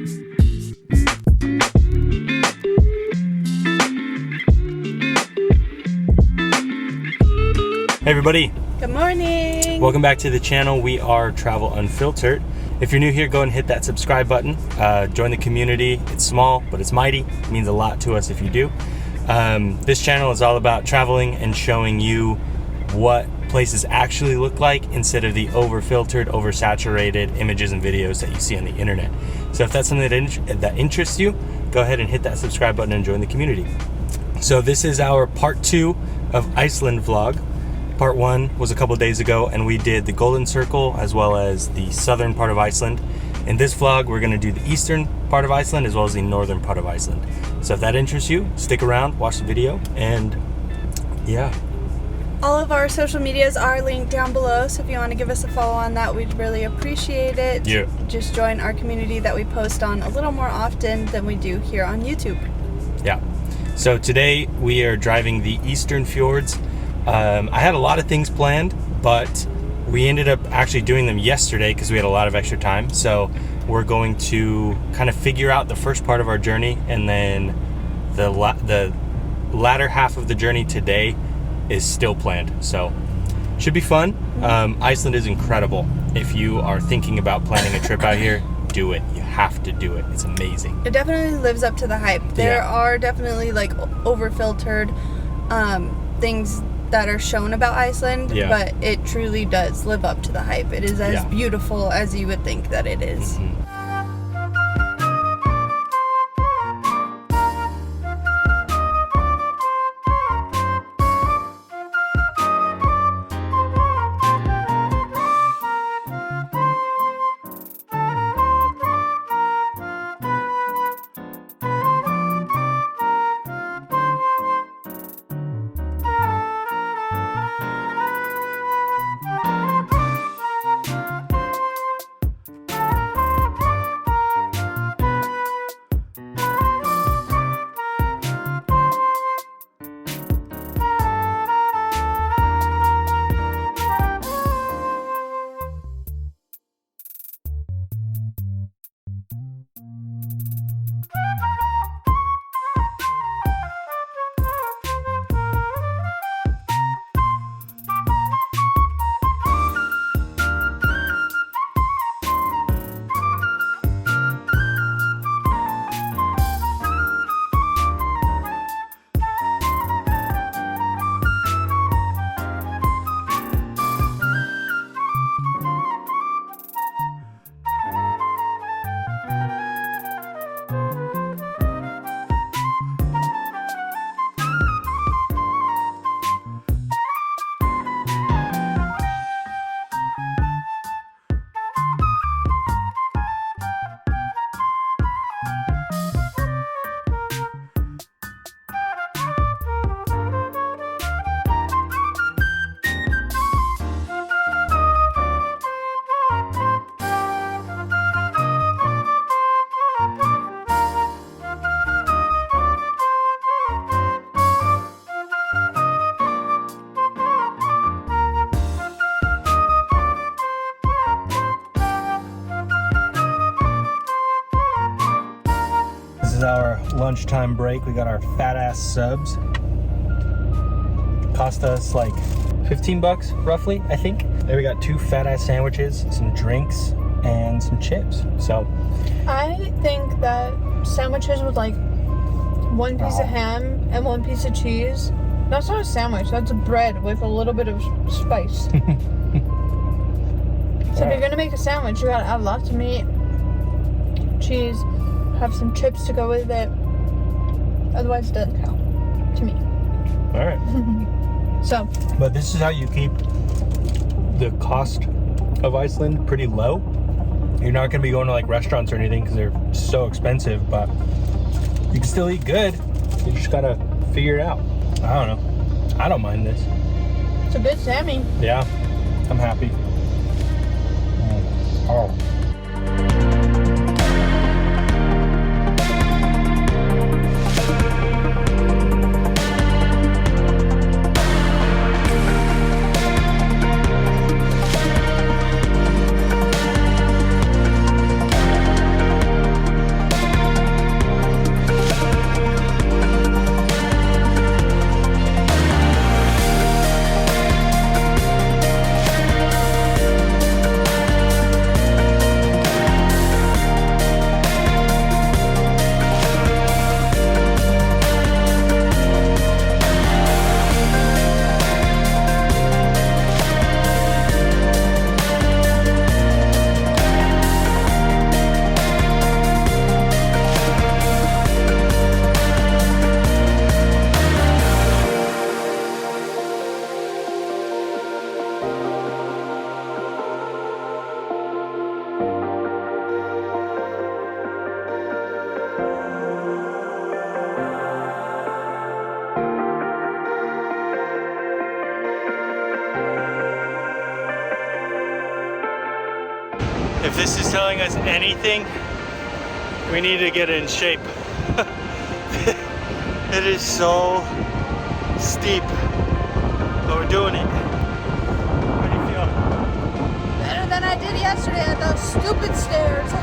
Hey everybody. Good morning. Welcome back to the channel. We are Travel Unfiltered. If you're new here, go and hit that subscribe button. Join the community. It's small, but it's mighty. It means a lot to us if you do. This channel is all about traveling and showing you what places actually look like instead of the over-filtered, oversaturated images and videos that you see on the internet. So if that's something that interests you, go ahead and hit that subscribe button and join the community. So this is our part 2 of Iceland vlog. Part 1 was a couple days ago, and we did the Golden Circle as well as the southern part of Iceland. In this vlog, we're going to do the eastern part of Iceland as well as the northern part of Iceland. So if that interests you, stick around, watch the video, and yeah. All of our social medias are linked down below, so if you want to give us a follow on that, we'd really appreciate it. Yeah. Just join our community that we post on a little more often than we do here on YouTube. Yeah. So today we are driving the eastern fjords. I had a lot of things planned, but we ended up actually doing them yesterday because we had a lot of extra time. So we're going to kind of figure out the first part of our journey, and then the latter half of the journey today is still planned. So should be fun. Iceland is incredible. If you are thinking about planning a trip out here, do it. You have to do it. It's amazing. It definitely lives up to the hype. There Yeah. are definitely like over-filtered things that are shown about Iceland, Yeah. but it truly does live up to the hype. It is as beautiful as you would think that it is. Mhm. This is our lunchtime break. We got our fat ass subs. Cost us like 15 bucks roughly, I think. Then we got 2 fat ass sandwiches, some drinks, and some chips. So I think that sandwiches with like 1 piece of ham and 1 piece of cheese, that's not a sandwich, that's a bread with a little bit of spice. So if you're gonna make a sandwich, you gotta add lots of meat, cheese, have some chips to go with it. Otherwise, it doesn't count to me. all right. So, But this is how you keep the cost of Iceland pretty low. You're not going to be going to like restaurants or anything because they're so expensive, but you can still eat good. You just got to figure it out. I don't know. I don't mind this. it's a bit Sammy. Yeah, I'm happy. Oh. If this is telling us anything, we need to get in shape. It is so steep, but we're doing it. How do you feel? Better than I did yesterday at those stupid stairs.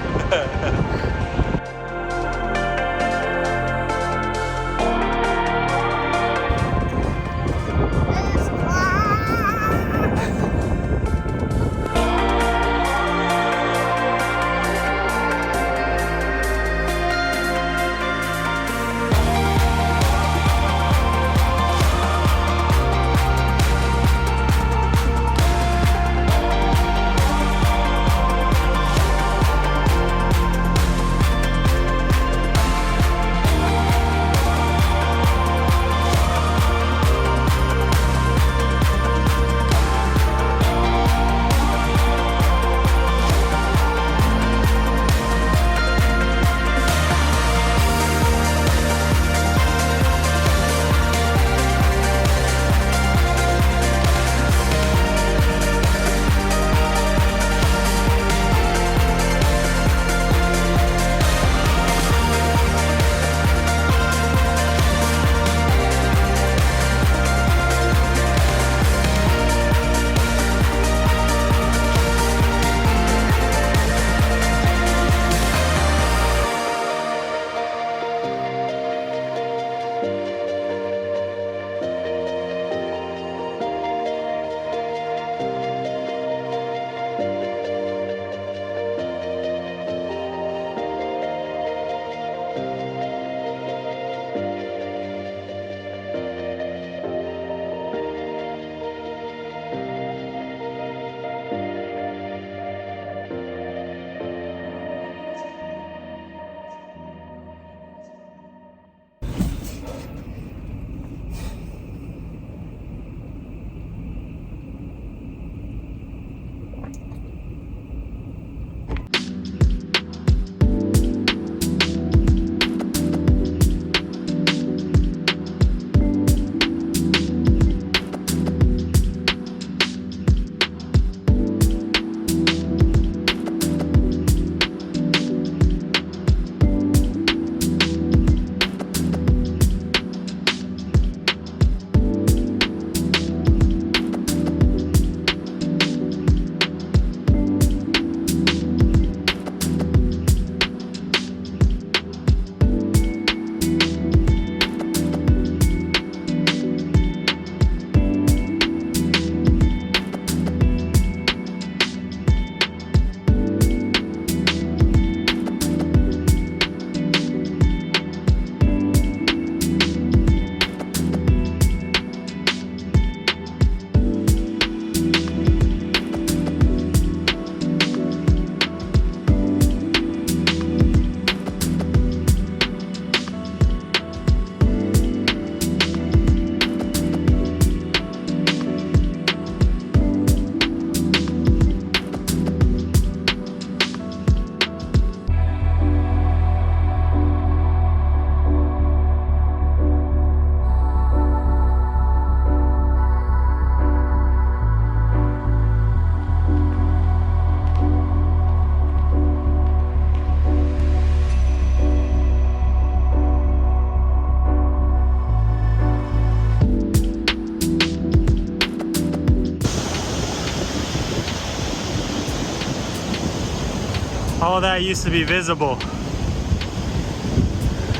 All that used to be visible.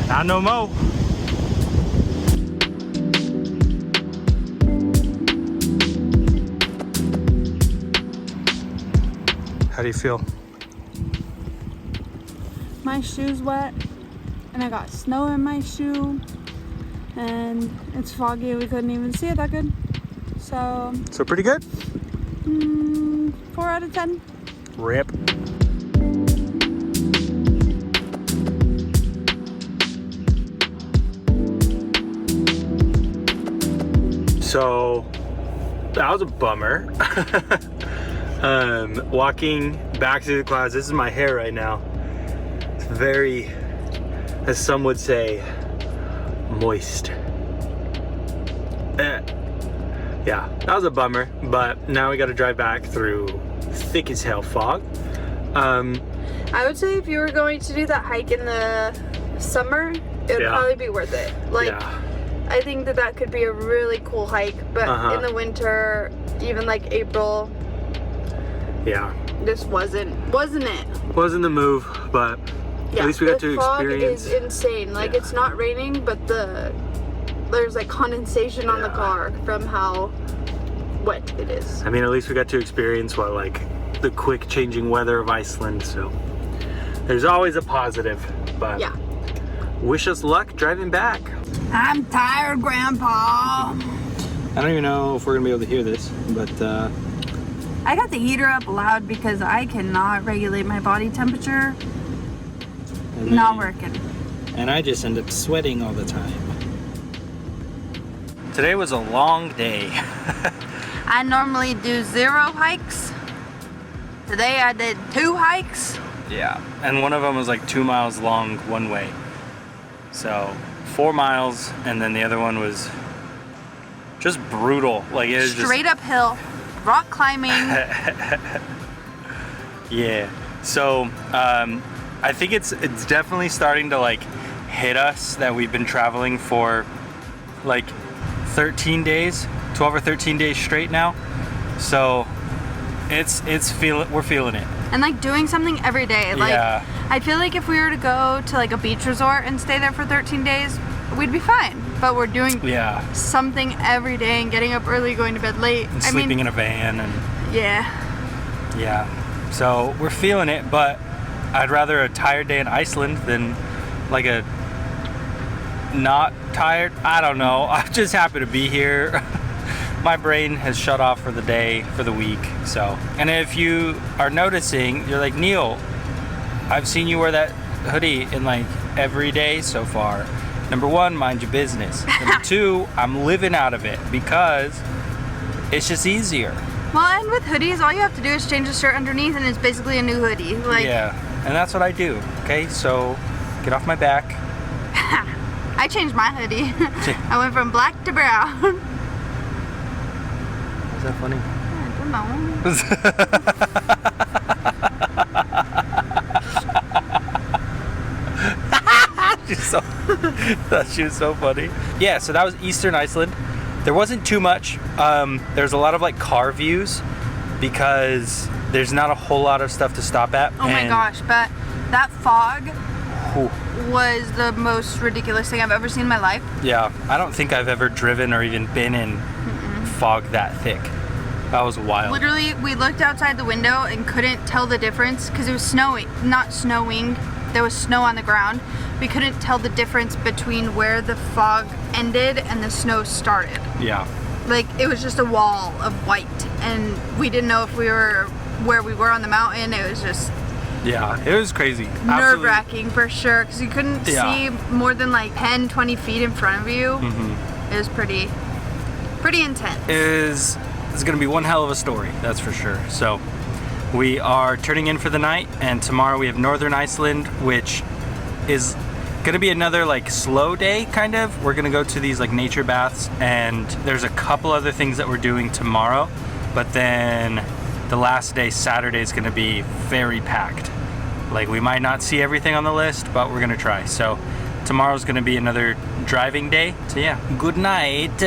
Not no more. How do you feel? My shoe's wet and I got snow in my shoe and it's foggy. We couldn't even see it that good. So Pretty good? 4 out of 10. Rip. So that was a bummer. Walking back through the clouds. This is my hair right now. It's very, as some would say, moist. Yeah, that was a bummer, but now we got to drive back through thick as hell fog. I would say if you were going to do that hike in the summer, it would probably be worth it. Like, I think that could be a really cool hike, but in the winter, even like April, this wasn't it. Wasn't the move, but at least we got to experience. The fog is insane. Like, it's not raining, but there's like condensation on the car from how wet it is. I mean, at least we got to experience the quick changing weather of Iceland, so there's always a positive, but wish us luck driving back. I'm tired, Grandpa. I don't even know if we're gonna be able to hear this, but I got the heater up loud because I cannot regulate my body temperature. Not working. And I just end up sweating all the time. Today was a long day. I normally do 0 hikes. Today I did 2 hikes. Yeah, and one of them was like 2 miles long one way. So 4 miles, and then the other one was just brutal. Like, it was straight uphill, rock climbing. Yeah. So I think it's definitely starting to like hit us that we've been traveling for like 13 days, 12 or 13 days straight now. So we're feeling it. And like doing something every day. Like, I feel like if we were to go to like a beach resort and stay there for 13 days, we'd be fine. But we're doing something every day and getting up early, going to bed late. And sleeping in a van and yeah. So we're feeling it, but I'd rather a tired day in Iceland than like a not tired. I don't know. I'm just happy to be here. My brain has shut off for the day, for the week. So, and if you are noticing, you're like, Neil, I've seen you wear that hoodie in like every day so far. Number 1, mind your business. Number 2, I'm living out of it because it's just easier. Well, and with hoodies, all you have to do is change the shirt underneath and it's basically a new hoodie. Like, yeah, and that's what I do. Okay, so get off my back. I changed my hoodie. I went from black to brown. Is that funny? I don't know. She was so funny. Yeah, so that was Eastern Iceland. There wasn't too much. There's a lot of like car views because there's not a whole lot of stuff to stop at. Oh my gosh, but that fog was the most ridiculous thing I've ever seen in my life. Yeah, I don't think I've ever driven or even been in fog that thick. That was wild. Literally, we looked outside the window and couldn't tell the difference because it was snowing. Not snowing, there was snow on the ground. We couldn't tell the difference between where the fog ended and the snow started. Yeah. Like, it was just a wall of white, and we didn't know if we were where we were on the mountain. It was just... Yeah, it was crazy. Nerve-wracking for sure, because you couldn't see more than like 10, 20 feet in front of you. It was pretty intense. It's gonna be one hell of a story, that's for sure. So we are turning in for the night, and tomorrow we have Northern Iceland, which is gonna be another like slow day kind of. We're gonna go to these like nature baths, and there's a couple other things that we're doing tomorrow, but then the last day, Saturday, is gonna be very packed. Like, we might not see everything on the list, but we're gonna try. So tomorrow's gonna be another driving day. So yeah, good night.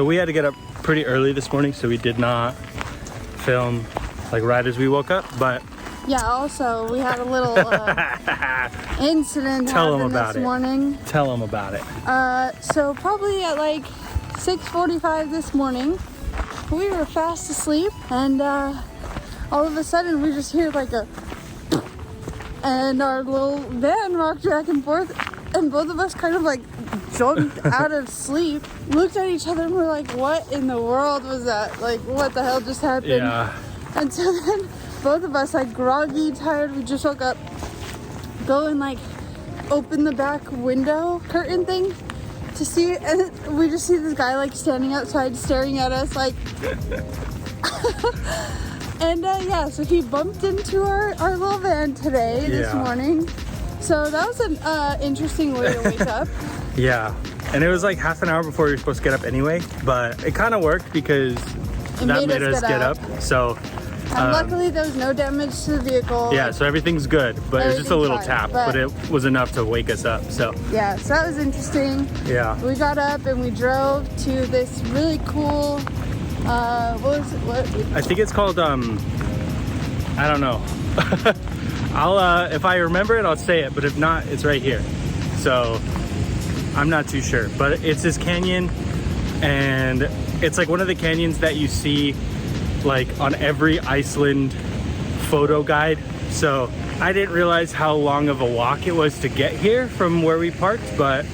So we had to get up pretty early this morning, so we did not film like right as we woke up, but yeah, also we had a little incident Tell them happen about this it. morning. Tell them about it. So probably at like 6:45 this morning, we were fast asleep, and all of a sudden we just hear like a, and our little van rocked back and forth, and both of us kind of like jumped out of sleep, looked at each other, and we're like, what in the world was that? Like, what the hell just happened? Yeah. And so then both of us, like groggy, tired, we just woke up, go and like open the back window curtain thing to see, and we just see this guy like standing outside staring at us like and yeah, so he bumped into our little van today, this morning. So that was an interesting way to wake up. Yeah, and it was like half an hour before we were supposed to get up anyway, but it kind of worked because that made us get up. So and luckily there was no damage to the vehicle. Yeah, so everything's good, but it was just a little fine, tap, but it was enough to wake us up. So yeah, so that was interesting. Yeah, we got up and we drove to this really cool what was it? What? I think it's called I don't know. I'll if I remember it, I'll say it, but if not, it's right here. So I'm not too sure, but it's this canyon, and it's like one of the canyons that you see like on every Iceland photo guide. So I didn't realize how long of a walk it was to get here from where we parked, but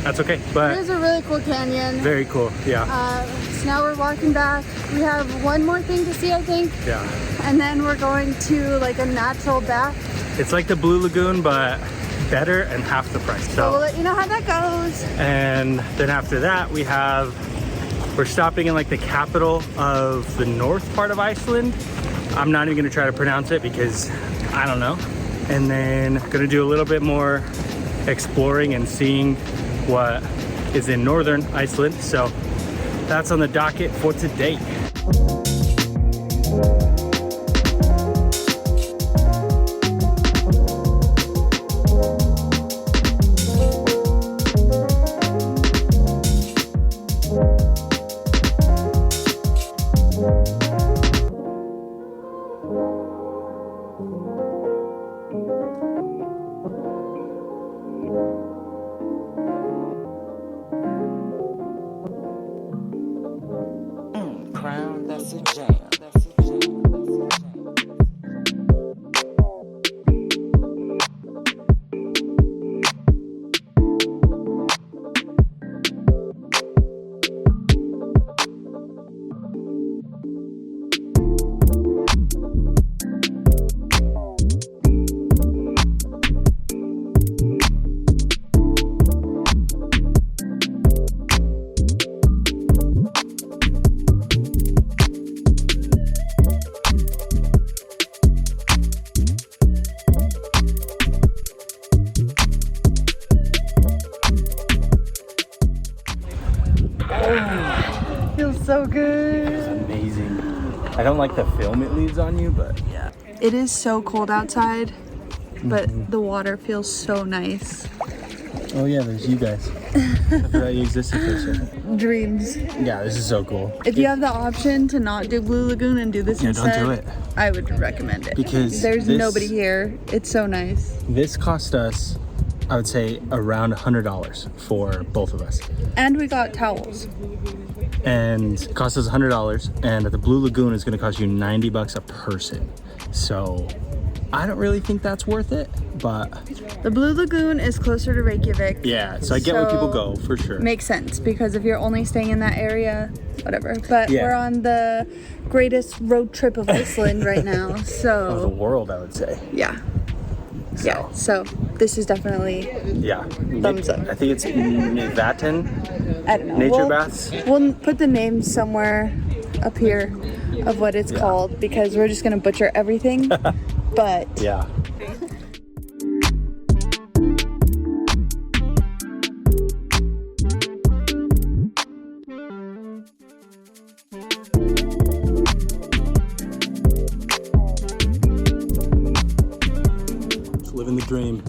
that's okay. But it is a really cool canyon. Very cool, yeah. So now we're walking back. We have one more thing to see, I think. Yeah. And then we're going to like a natural bath. It's like the Blue Lagoon, but better and half the price. So we'll let you know how that goes. And then after that, we're stopping in like the capital of the north part of Iceland. I'm not even gonna try to pronounce it because I don't know. And then gonna do a little bit more exploring and seeing what is in northern Iceland. So that's on the docket for today. Crown, that's a jam. That's a jam. Feels so good. It's amazing. I don't like the film it leaves on you, but Yeah. It is so cold outside, but the water feels so nice. oh yeah, there's you guys. I forgot you existed for a second. Dreams. Yeah, this is so cool. If you have the option to not do Blue Lagoon and do this instead, don't do it. I would recommend it. Because there's this- nobody here. It's so nice. This cost us, I would say, around $100 for both of us. And we got towels. And it cost us $100, and at the Blue Lagoon it's gonna cost you $90 a person. So I don't really think that's worth it, but The Blue Lagoon is closer to Reykjavik. yeah, so I get why So, people go, for sure. Makes sense, because if you're only staying in that area, whatever. But Yeah. we're on the greatest road trip of Iceland right now, Of the so world, I would say. yeah. So, Yeah, so this is definitely, yeah. Thumbs up. I think it's Vatten I don't know. Nature Baths. We'll put the name somewhere up here of what it's called, because we're just gonna butcher everything. But Yeah. Living the dream.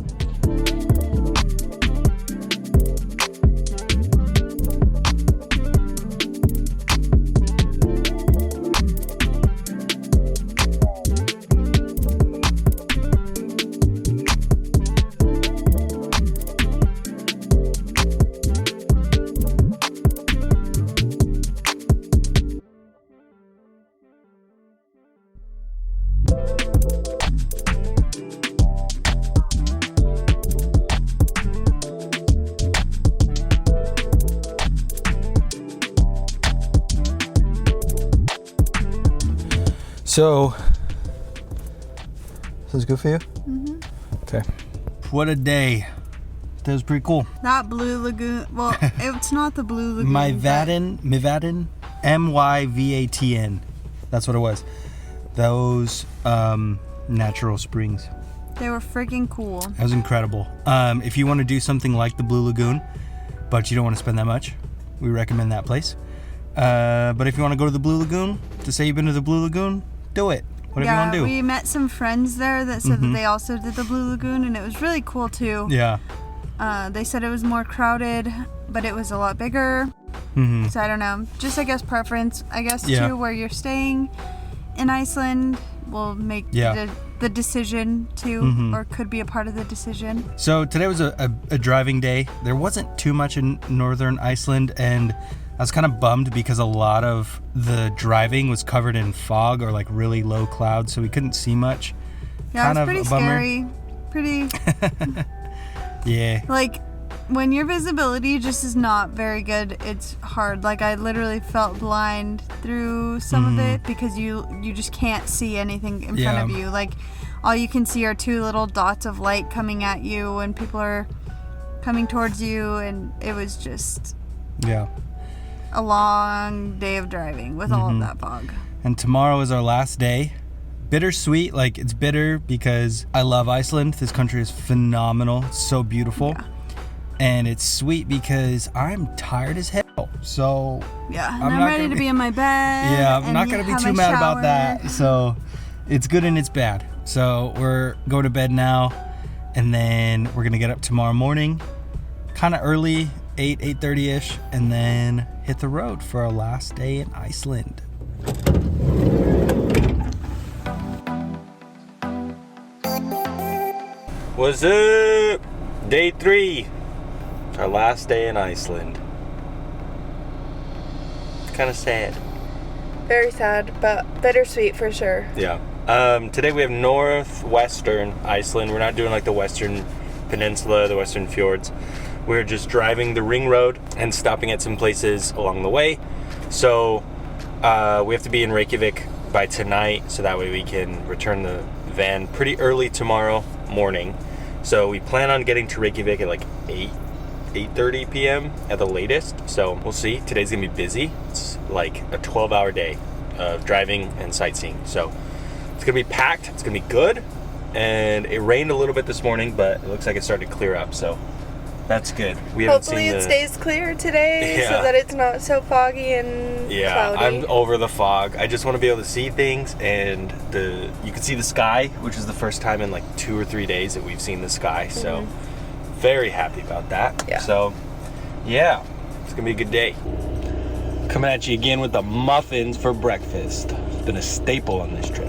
So, sounds good for you? Okay. What a day. That was pretty cool. That Blue Lagoon, well, it's not the Blue Lagoon. Myvatn, M-Y-V-A-T-N. That's what it was. Those natural springs. They were freaking cool. That was incredible. If you want to do something like the Blue Lagoon, but you don't want to spend that much, we recommend that place. But if you want to go to the Blue Lagoon, to say you've been to the Blue Lagoon, do it. Whatever you want to do. We met some friends there that said that they also did the Blue Lagoon, and it was really cool too. Yeah. They said it was more crowded, but it was a lot bigger. So I don't know. Just I guess preference. I guess too, where you're staying in Iceland will make the decision too, or could be a part of the decision. So today was a driving day. There wasn't too much in northern Iceland, and I was kind of bummed because a lot of the driving was covered in fog or like really low clouds, so we couldn't see much. Yeah, it was pretty scary. Pretty. Yeah. Like, when your visibility just is not very good, it's hard. Like, I literally felt blind through some of it because you just can't see anything in front of you. Like, all you can see are two little dots of light coming at you when people are coming towards you, and it was just a long day of driving with all of that fog. And tomorrow is our last day. Bittersweet, like it's bitter because I love Iceland. This country is phenomenal. It's so beautiful. Yeah. And it's sweet because I'm tired as hell. So I'm ready to be in my bed. Yeah, I'm not gonna be too mad about that. So it's good and it's bad. So we're going to bed now, and then we're gonna get up tomorrow morning, kind of early, 8:30ish, and then hit the road for our last day in Iceland. What's up? Day 3. Our last day in Iceland. It's kind of sad. Very sad, but bittersweet for sure. Yeah. Today we have northwestern Iceland. We're not doing like the western peninsula, the western fjords. We're just driving the ring road and stopping at some places along the way. So we have to be in Reykjavik by tonight, so that way we can return the van pretty early tomorrow morning. So we plan on getting to Reykjavik at like 8:30 p.m. at the latest. So we'll see. Today's gonna be busy. It's like a 12-hour day of driving and sightseeing. So it's gonna be packed. It's gonna be good. And it rained a little bit this morning, but it looks like it started to clear up. So that's good. Hopefully it stays clear today so that it's not so foggy and cloudy. I'm over the fog. I just want to be able to see things, and you can see the sky, which is the first time in like 2 or 3 days that we've seen the sky. So very happy about that. Yeah. So yeah, it's gonna be a good day. Coming at you again with the muffins for breakfast. It's been a staple on this trip.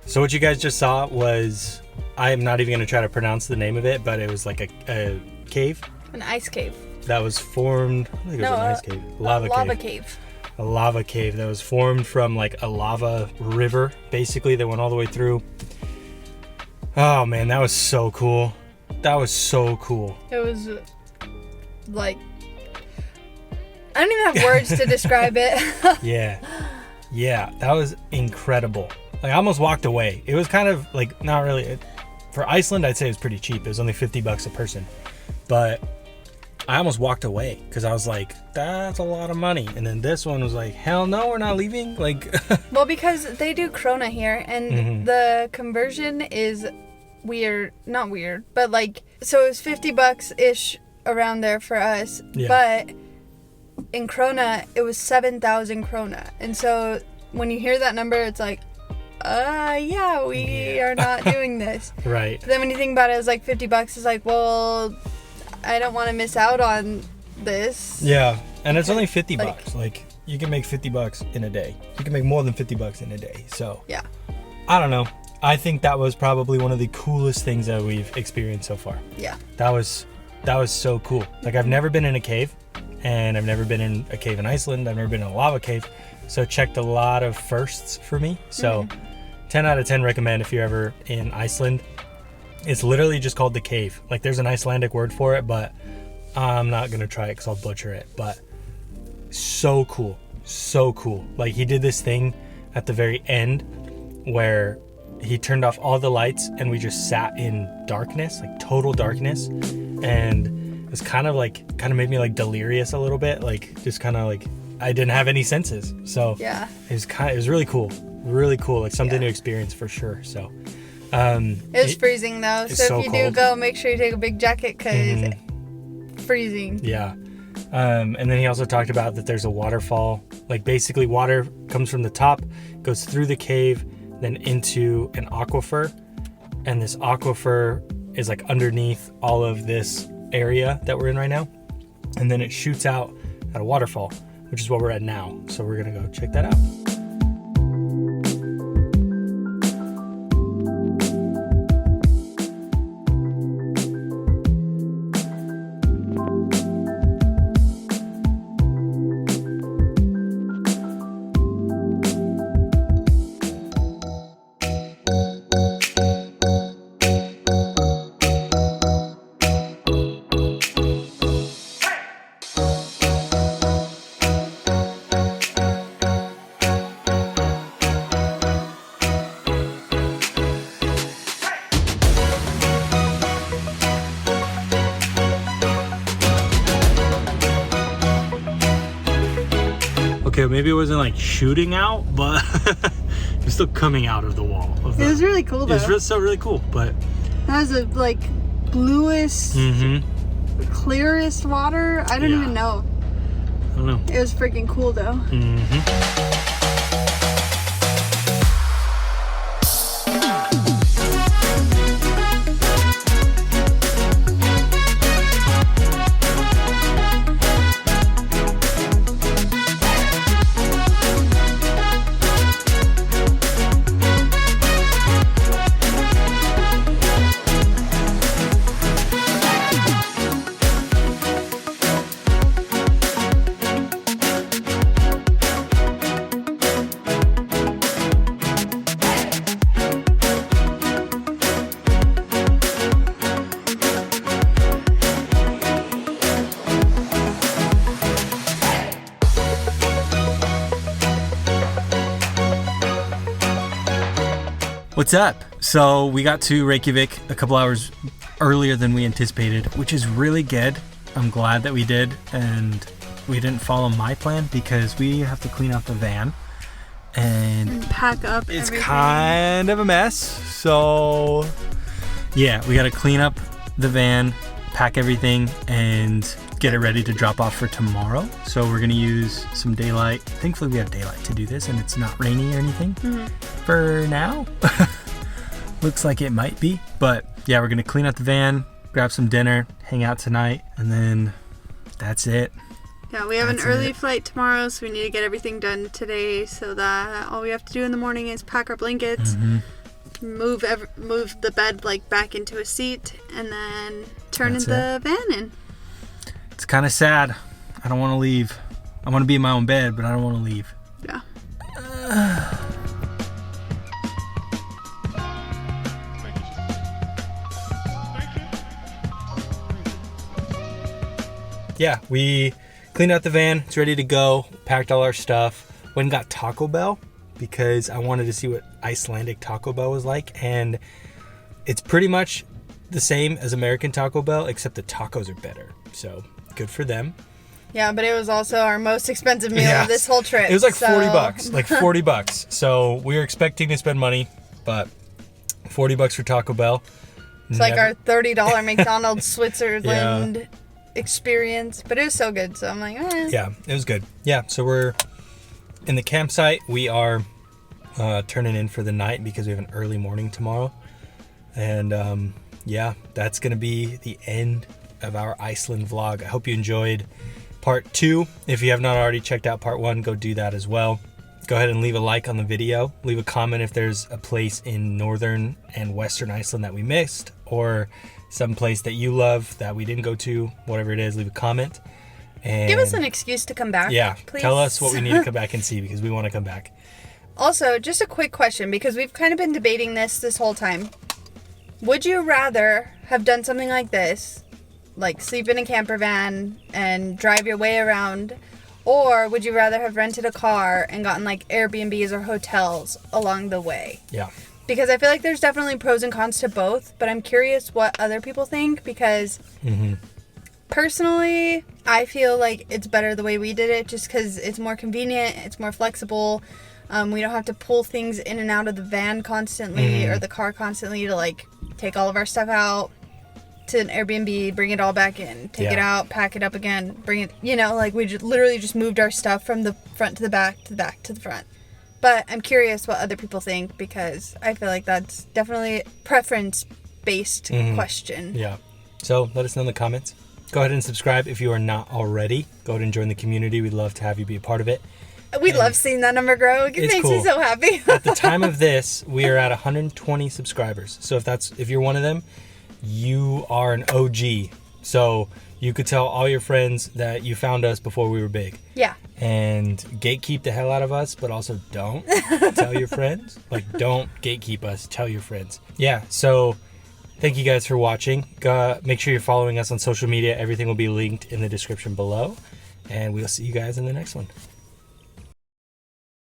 So what you guys just saw was, I'm not even going to try to pronounce the name of it, but it was like a cave. An ice cave. That was formed, I think it was an ice cave. Lava cave. A lava cave that was formed from like a lava river, basically, that went all the way through. Oh man, that was so cool. That was so cool. It was like, I don't even have words to describe it. Yeah, that was incredible. Like, I almost walked away. It was kind of like, not really, for Iceland, I'd say it was pretty cheap. It was only $50 a person. But I almost walked away because I was like, that's a lot of money. And then this one was like, hell no, we're not leaving. Like, well, because they do krona here, and the conversion is weird, not weird, but like, so it was $50-ish around there for us. Yeah. But in krona, it was 7,000 krona. And so when you hear that number, it's like, yeah, we are not doing this. Right. But then when you think about it, it's like $50. It's like, well, I don't want to miss out on this. Yeah, and it's only $50. Like, you can make $50 in a day. You can make more than $50 in a day. So yeah, I don't know. I think that was probably one of the coolest things that we've experienced so far. Yeah. That was so cool. Like, I've never been in a cave, and I've never been in a cave in Iceland. I've never been in a lava cave. So checked a lot of firsts for me. So 10 out of 10 recommend if you're ever in Iceland. It's literally just called the cave. Like, there's an Icelandic word for it, but I'm not going to try it because I'll butcher it. But so cool. So cool. Like, he did this thing at the very end where he turned off all the lights and we just sat in darkness, like total darkness. And it was kind of made me like delirious a little bit. Like, just kind of like, I didn't have any senses. So yeah, it was really cool. Really cool. Like, something to experience for sure. So it was freezing though. So if you do go, make sure you take a big jacket because it's freezing. Yeah. And then he also talked about that there's a waterfall. Like, basically water comes from the top, goes through the cave, then into an aquifer. And this aquifer is like underneath all of this area that we're in right now. And then it shoots out at a waterfall, which is what we're at now. So we're going to go check that out. Okay, maybe it wasn't like shooting out, but it was still coming out of the wall. It was really cool though. It was still really cool, but that was a like bluest, clearest water. I don't even know. I don't know. It was freaking cool though. What's up? So we got to Reykjavik a couple hours earlier than we anticipated, which is really good. I'm glad that we did, and we didn't follow my plan because we have to clean out the van and pack up it's everything. Kind of a mess. So yeah, we got to clean up the van, pack everything, and get it ready to drop off for tomorrow. So we're gonna use some daylight. Thankfully we have daylight to do this, and it's not rainy or anything for now. Looks like it might be, but yeah, we're gonna clean out the van, grab some dinner, hang out tonight, and then that's it. Yeah, we have an early flight tomorrow, so we need to get everything done today so that all we have to do in the morning is pack our blankets, move the bed like back into a seat, and then turn That's the van in. It's kind of sad. I don't want to leave. I want to be in my own bed, but I don't want to leave. Yeah. Yeah, we cleaned out the van. It's ready to go. Packed all our stuff. Went and got Taco Bell because I wanted to see what Icelandic Taco Bell was like. And it's pretty much the same as American Taco Bell, except the tacos are better. So good for them. Yeah, but it was also our most expensive meal of this whole trip. It was like so... $40. Like $40. So we were expecting to spend money, but $40 for Taco Bell. It's like our $30 McDonald's Switzerland experience, but it was so good, so I'm like, Yeah, it was good. Yeah, so we're in the campsite. We are turning in for the night because we have an early morning tomorrow. And yeah, that's gonna be the end of our Iceland vlog. I hope you enjoyed part 2. If you have not already checked out part 1, go do that as well. Go ahead and leave a like on the video. Leave a comment if there's a place in northern and western Iceland that we missed, or some place that you love that we didn't go to. Whatever it is, leave a comment. And give us an excuse to come back. Yeah, please. Tell us what we need to come back and see, because we want to come back. Also, just a quick question, because we've kind of been debating this whole time. Would you rather have done something like this, like sleep in a camper van and drive your way around, or would you rather have rented a car and gotten like Airbnbs or hotels along the way? Yeah. Because I feel like there's definitely pros and cons to both, but I'm curious what other people think, because personally, I feel like it's better the way we did it, just because it's more convenient, it's more flexible. We don't have to pull things in and out of the van constantly or the car constantly to like take all of our stuff out to an Airbnb, bring it all back in, take it out, pack it up again, bring it, like we literally just moved our stuff from the front to the back to the back to the front. But I'm curious what other people think, because I feel like that's definitely a preference-based question. Yeah. So let us know in the comments. Go ahead and subscribe if you are not already. Go ahead and join the community. We'd love to have you be a part of it. We love seeing that number grow. It makes me so happy. At the time of this, we are at 120 subscribers. So if you're one of them, you are an OG. So you could tell all your friends that you found us before we were big. Yeah. And gatekeep the hell out of us, but also don't tell your friends. Like, don't gatekeep us. Tell your friends. Yeah, so thank you guys for watching. Make sure you're following us on social media. Everything will be linked in the description below. And we'll see you guys in the next one.